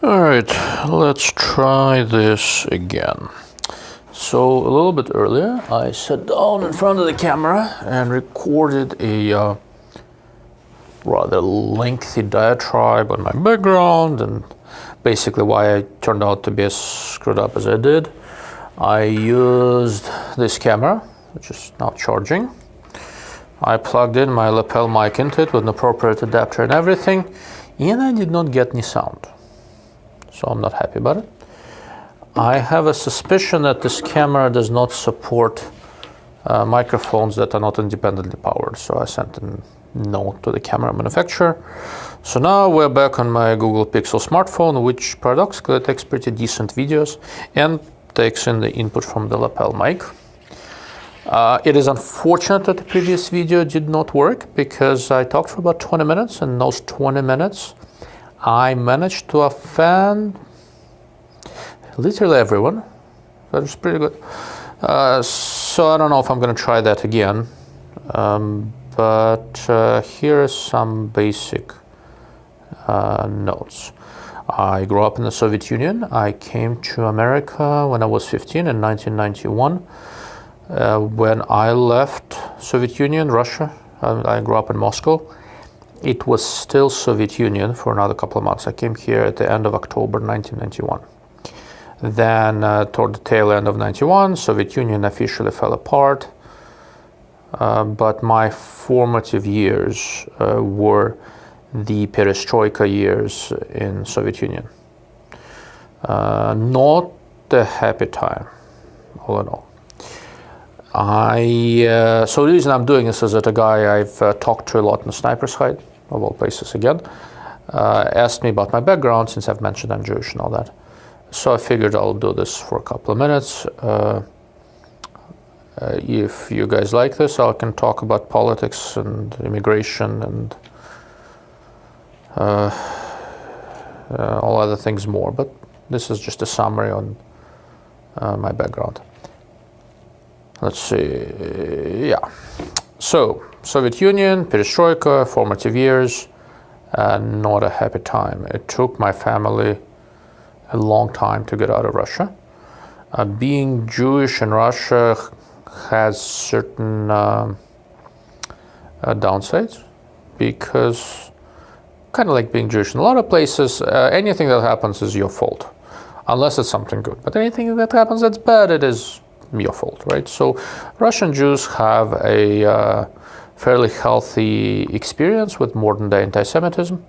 Alright, let's try this again. So a little bit earlier, I sat down in front of the camera and recorded a rather lengthy diatribe on my background and basically why I turned out to be as screwed up as I did. I used this camera, which is now charging. I plugged in my lapel mic into it with an appropriate adapter and everything, and I did not get any sound. So I'm not happy about it. I have a suspicion that this camera does not support microphones that are not independently powered. So I sent a note to the camera manufacturer. So now we're back on my Google Pixel smartphone, which paradoxically takes pretty decent videos and takes in the input from the lapel mic. It is unfortunate that the previous video did not work because I talked for about 20 minutes, and in those 20 minutes I managed to offend literally everyone. That was pretty good. So I don't know if I'm going to try that again, but here are some basic notes. I grew up in the Soviet Union. I came to America when I was 15 in 1991. When I left Soviet Union, Russia, I grew up in Moscow. It was still Soviet Union for another couple of months. I came here at the end of October 1991. Then toward the tail end of 91, Soviet Union officially fell apart. But my formative years were the perestroika years in Soviet Union. Not a happy time, all in all. So the reason I'm doing this is that a guy I've talked to a lot in the sniper's hide, of all places again, asked me about my background since I've mentioned I'm Jewish and all that. So I figured I'll do this for a couple of minutes. If you guys like this, I can talk about politics and immigration and all other things more, but this is just a summary on my background. Let's see, yeah. So, Soviet Union, perestroika, formative years, not a happy time. It took my family a long time to get out of Russia. Being Jewish in Russia has certain downsides, because kind of like being Jewish in a lot of places, anything that happens is your fault, unless it's something good. But anything that happens that's bad, it is your fault, right? So Russian Jews have a fairly healthy experience with modern day anti-Semitism.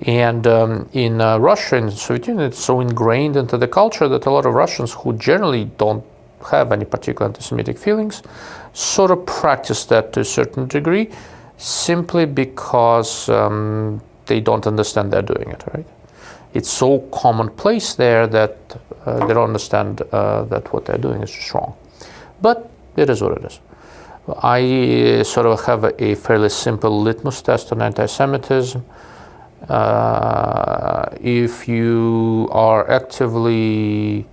And in Russia and the Soviet Union, it's so ingrained into the culture that a lot of Russians who generally don't have any particular anti-Semitic feelings sort of practice that to a certain degree, simply because they don't understand they're doing it, right? It's so commonplace there that they don't understand that what they're doing is just wrong. But it is what it is. I sort of have a fairly simple litmus test on anti-Semitism. If you are actively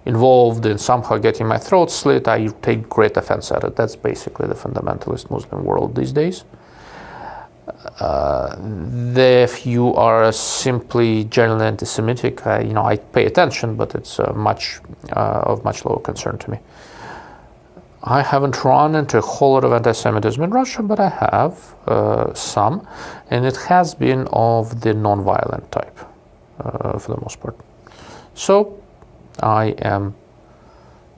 involved in somehow getting my throat slit, I take great offense at it. That's basically the fundamentalist Muslim world these days. If you are simply generally anti-Semitic, I pay attention, but it's of much lower concern to me. I haven't run into a whole lot of anti-Semitism in Russia, but I have some, and it has been of the non-violent type for the most part. So I am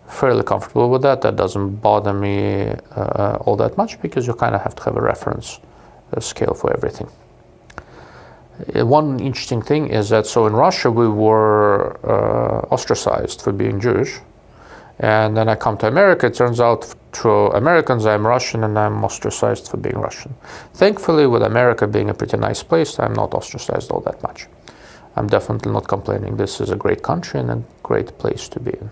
fairly comfortable with that. That doesn't bother me all that much, because you kind of have to have a reference scale for everything. One interesting thing is that, so in Russia we were ostracized for being Jewish, and then I come to America, it turns out to Americans I'm Russian and I'm ostracized for being Russian. Thankfully, with America being a pretty nice place, I'm not ostracized all that much. I'm definitely not complaining. This is a great country and a great place to be in.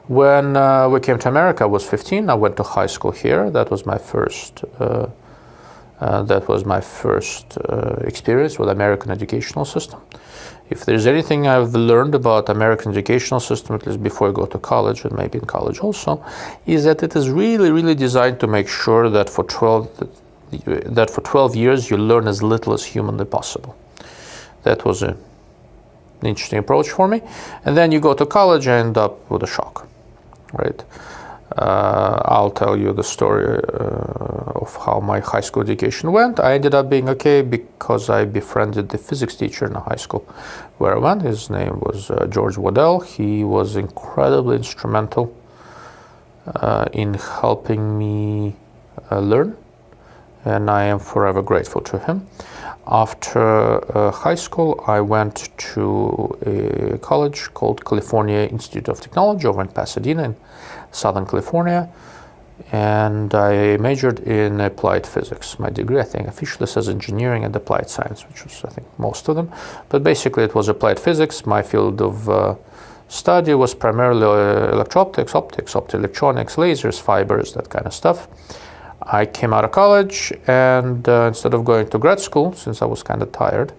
When we came to America, I was 15. I went to high school here. That was my first experience with American educational system. If there's anything I've learned about American educational system, at least before I go to college, and maybe in college also, is that it is really, really designed to make sure that for 12 years you learn as little as humanly possible. That was a interesting approach for me. And then you go to college and end up with a shock, right? I'll tell you the story of how my high school education went. I ended up being okay because I befriended the physics teacher in the high school where I went. His name was George Waddell. He was incredibly instrumental in helping me learn, and I am forever grateful to him. After high school, I went to a college called California Institute of Technology over in Pasadena in Southern California, and I majored in applied physics. My degree, I think, officially says engineering and applied science, which was, I think, most of them. But basically, it was applied physics. My field of study was primarily electro-optics, optics, optoelectronics, lasers, fibers, that kind of stuff. I came out of college, and instead of going to grad school, since I was kind of tired,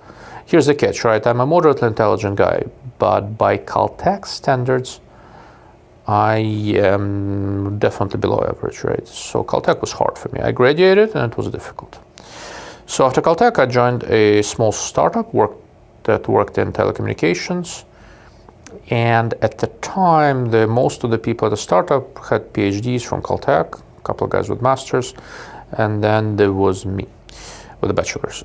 here's the catch, right? I'm a moderately intelligent guy, but by Caltech standards, I am definitely below average, right? So Caltech was hard for me. I graduated, and it was difficult. So after Caltech, I joined a small startup that worked in telecommunications. And at the time, most of the people at the startup had PhDs from Caltech, a couple of guys with masters, and then there was me with a bachelor's.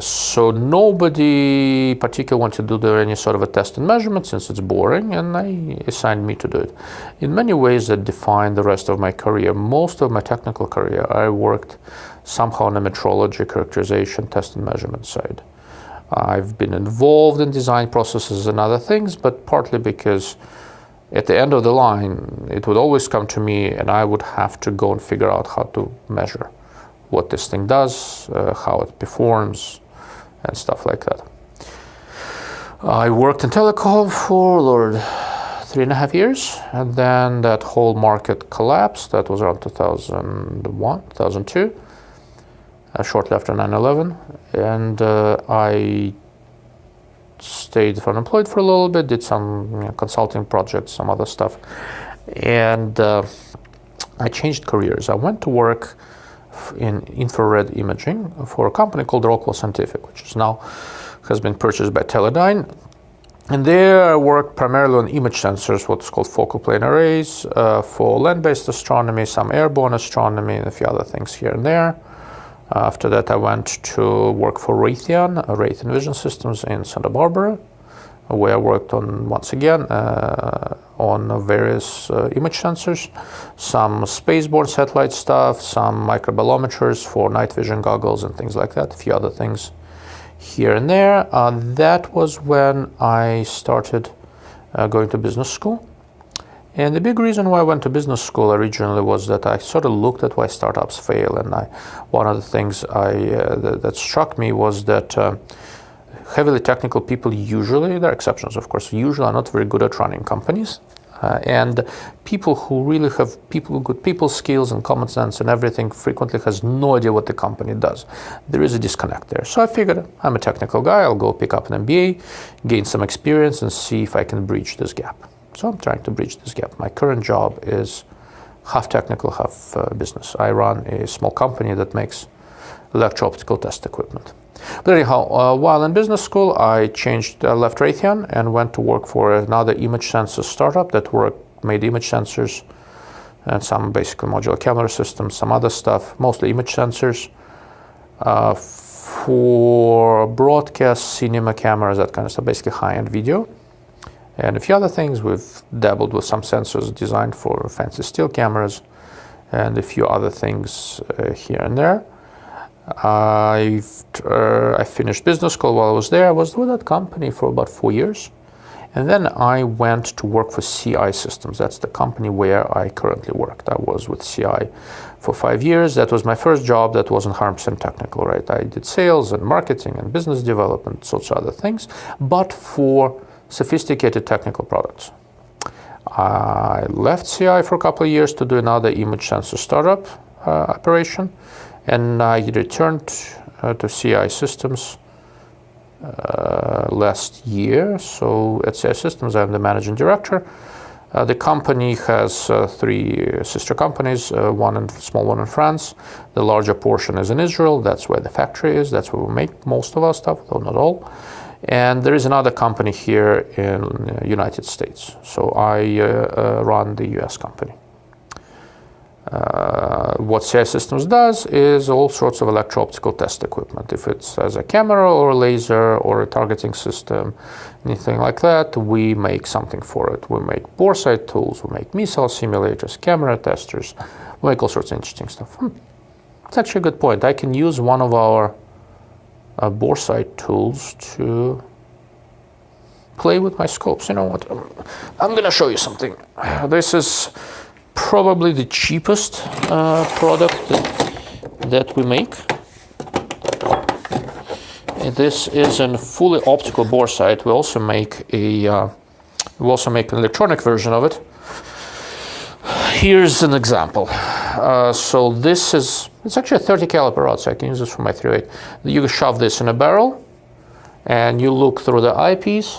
So nobody particularly wanted to do any sort of a test and measurement since it's boring, and they assigned me to do it. In many ways that defined the rest of my career. Most of my technical career, I worked somehow on the metrology, characterization, test and measurement side. I've been involved in design processes and other things, but partly because at the end of the line, it would always come to me and I would have to go and figure out how to measure what this thing does, how it performs, and stuff like that. I worked in telecom for, 3.5 years, and then that whole market collapsed. That was around 2001, 2002. Shortly after 9/11, and I stayed unemployed for a little bit, did some consulting projects, some other stuff, and I changed careers. I went to work in infrared imaging for a company called Rockwell Scientific, which has been purchased by Teledyne. And there I worked primarily on image sensors, what's called focal plane arrays, for land-based astronomy, some airborne astronomy, and a few other things here and there. After that, I went to work for Raytheon Vision Systems in Santa Barbara, where I worked on, once again, on various image sensors, some spaceborne satellite stuff, some microbolometers for night vision goggles and things like that, a few other things here and there. That was when I started going to business school. And the big reason why I went to business school originally was that I sort of looked at why startups fail, and one of the things that struck me was that heavily technical people usually, there are exceptions of course, usually are not very good at running companies. And people who really have good people skills and common sense and everything frequently has no idea what the company does. There is a disconnect there. So I figured I'm a technical guy, I'll go pick up an MBA, gain some experience, and see if I can bridge this gap. So I'm trying to bridge this gap. My current job is half technical, half business. I run a small company that makes electro-optical test equipment. But anyhow, while in business school, I left Raytheon and went to work for another image sensor startup that made image sensors and some basically modular camera systems, some other stuff, mostly image sensors for broadcast, cinema cameras, that kind of stuff, basically high-end video. And a few other things. We've dabbled with some sensors designed for fancy still cameras and a few other things here and there. I finished business school while I was there. I was with that company for about 4 years. And then I went to work for CI Systems. That's the company where I currently worked. I was with CI for 5 years. That was my first job that wasn't 100% technical, right? I did sales and marketing and business development, sorts of other things, but for sophisticated technical products. I left CI for a couple of years to do another image sensor startup operation, and I returned to CI Systems last year. So at CI Systems, I'm the managing director. The company has 3 sister companies, small one in France. The larger portion is in Israel. That's where the factory is. That's where we make most of our stuff, though not all. And there is another company here in the United States. So I run the US company. What CI Systems does is all sorts of electro-optical test equipment. If it's as a camera or a laser or a targeting system, anything like that, we make something for it. We make bore sight tools, we make missile simulators, camera testers, we make all sorts of interesting stuff. It's actually a good point. I can use one of our bore sight tools to play with my scopes. You know what? I'm going to show you something. This is probably the cheapest product that we make. This is a fully optical bore sight. We also make an electronic version of it. Here's an example. So this is, it's actually a 30 caliber rod, so I can use this for my 308. You shove this in a barrel and you look through the eyepiece,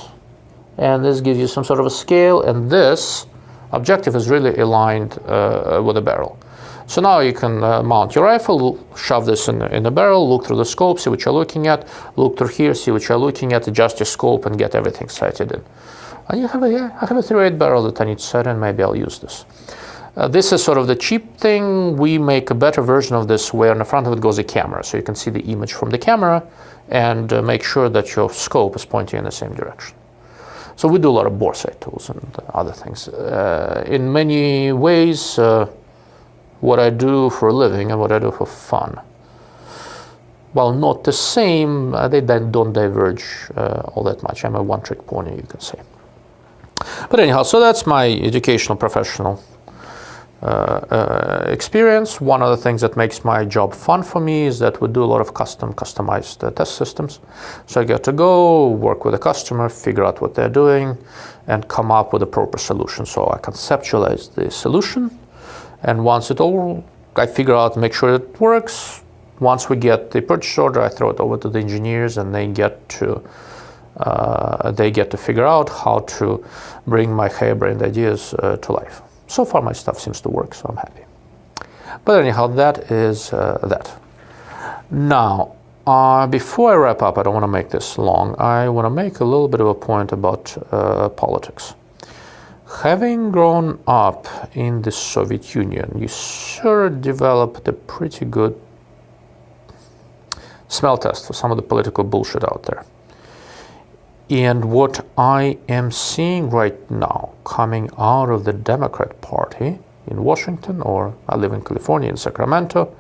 and this gives you some sort of a scale, and this objective is really aligned with the barrel. So now you can mount your rifle, shove this in the barrel, look through the scope, see what you're looking at, look through here, see what you're looking at, adjust your scope, and get everything sighted in. And you have I have a 308 barrel that I need to sight in, maybe I'll use this. This is sort of the cheap thing. We make a better version of this where in the front of it goes a camera, so you can see the image from the camera and make sure that your scope is pointing in the same direction. So we do a lot of bore sight tools and other things. In many ways, what I do for a living and what I do for fun, while not the same, they don't diverge all that much. I'm a one-trick pony, you can say. But anyhow, so that's my educational, professional experience. One of the things that makes my job fun for me is that we do a lot of customized test systems. So I get to go work with a customer, figure out what they're doing, and come up with a proper solution. So I conceptualize the solution, and once I figure out, make sure it works. Once we get the purchase order, I throw it over to the engineers, and they get to figure out how to bring my harebrained ideas to life. So far, my stuff seems to work, so I'm happy. But anyhow, that is that. Now, before I wrap up, I don't want to make this long. I want to make a little bit of a point about politics. Having grown up in the Soviet Union, you sure developed a pretty good smell test for some of the political bullshit out there. And what I am seeing right now coming out of the Democrat Party in Washington, or I live in California, in Sacramento,